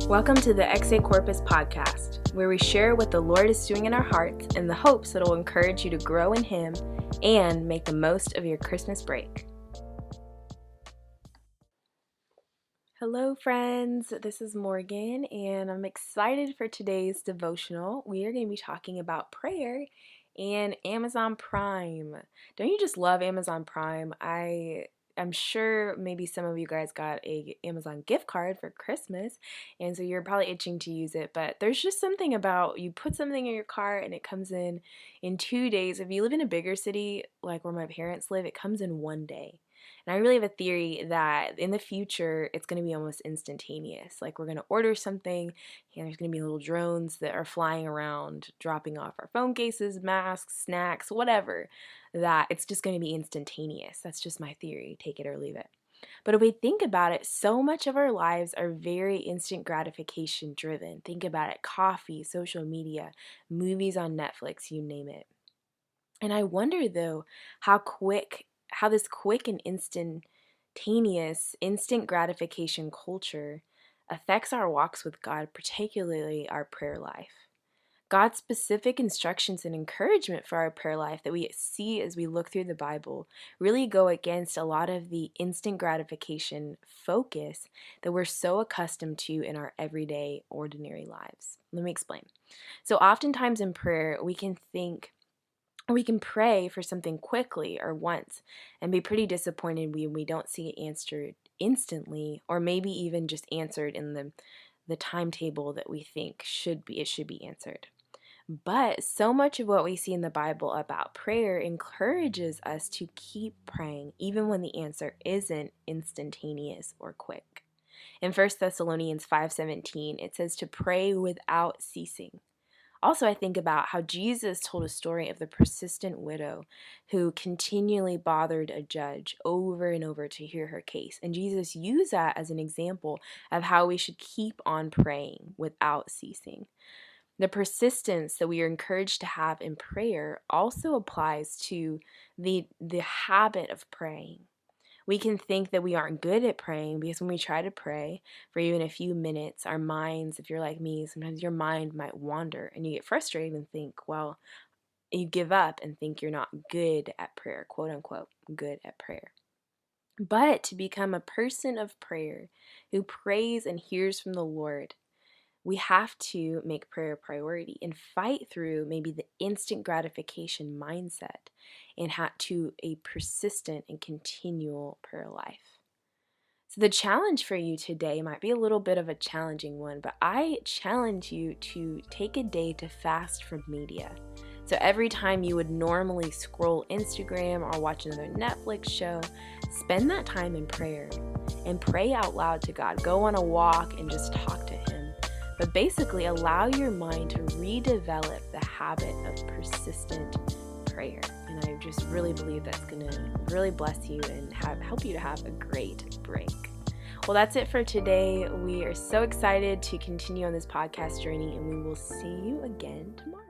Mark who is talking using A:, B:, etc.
A: Welcome to the Corpus podcast, where we share what the Lord is doing in our hearts in the hopes that it will encourage you to grow in Him and make the most of your Christmas break. Hello, friends. This is Morgan, and I'm excited for today's devotional. We are going to be talking about prayer and Amazon Prime. Don't you just love Amazon Prime? I'm sure maybe some of you guys got a Amazon gift card for Christmas, and so you're probably itching to use it, but there's just something about you put something in your cart and it comes in 2 days. If you live in a bigger city, like where my parents live, it comes in 1 day. And I really have a theory that in the future, it's going to be almost instantaneous. Like we're going to order something, and there's going to be little drones that are flying around, dropping off our phone cases, masks, snacks, whatever, that it's just going to be instantaneous. That's just my theory. Take it or leave it. But if we think about it, so much of our lives are very instant gratification driven. Think about it: coffee, social media, movies on Netflix, you name it. And I wonder, though, how this quick and instantaneous, instant gratification culture affects our walks with God, particularly our prayer life. God's specific instructions and encouragement for our prayer life that we see as we look through the Bible really go against a lot of the instant gratification focus that we're so accustomed to in our everyday, ordinary lives. Let me explain. So oftentimes in prayer, we can pray for something quickly or once and be pretty disappointed when we don't see it answered instantly, or maybe even just answered in the timetable that we think it should be answered. But so much of what we see in the Bible about prayer encourages us to keep praying even when the answer isn't instantaneous or quick. In 1 Thessalonians 5:17, it says to pray without ceasing. Also, I think about how Jesus told a story of the persistent widow who continually bothered a judge over and over to hear her case. And Jesus used that as an example of how we should keep on praying without ceasing. The persistence that we are encouraged to have in prayer also applies to the habit of praying. We can think that we aren't good at praying because when we try to pray for even a few minutes, our minds, if you're like me, sometimes your mind might wander and you get frustrated and think, well, you give up and think you're not good at prayer, quote unquote, good at prayer. But to become a person of prayer who prays and hears from the Lord, we have to make prayer a priority and fight through maybe the instant gratification mindset and to a persistent and continual prayer life. So the challenge for you today might be a little bit of a challenging one, but I challenge you to take a day to fast from media. So every time you would normally scroll Instagram or watch another Netflix show, spend that time in prayer and pray out loud to God. Go on a walk and just talk to Him. But basically allow your mind to redevelop the habit of persistent prayer. And I just really believe that's going to really bless you and help you to have a great break. Well, that's it for today. We are so excited to continue on this podcast journey, and we will see you again tomorrow.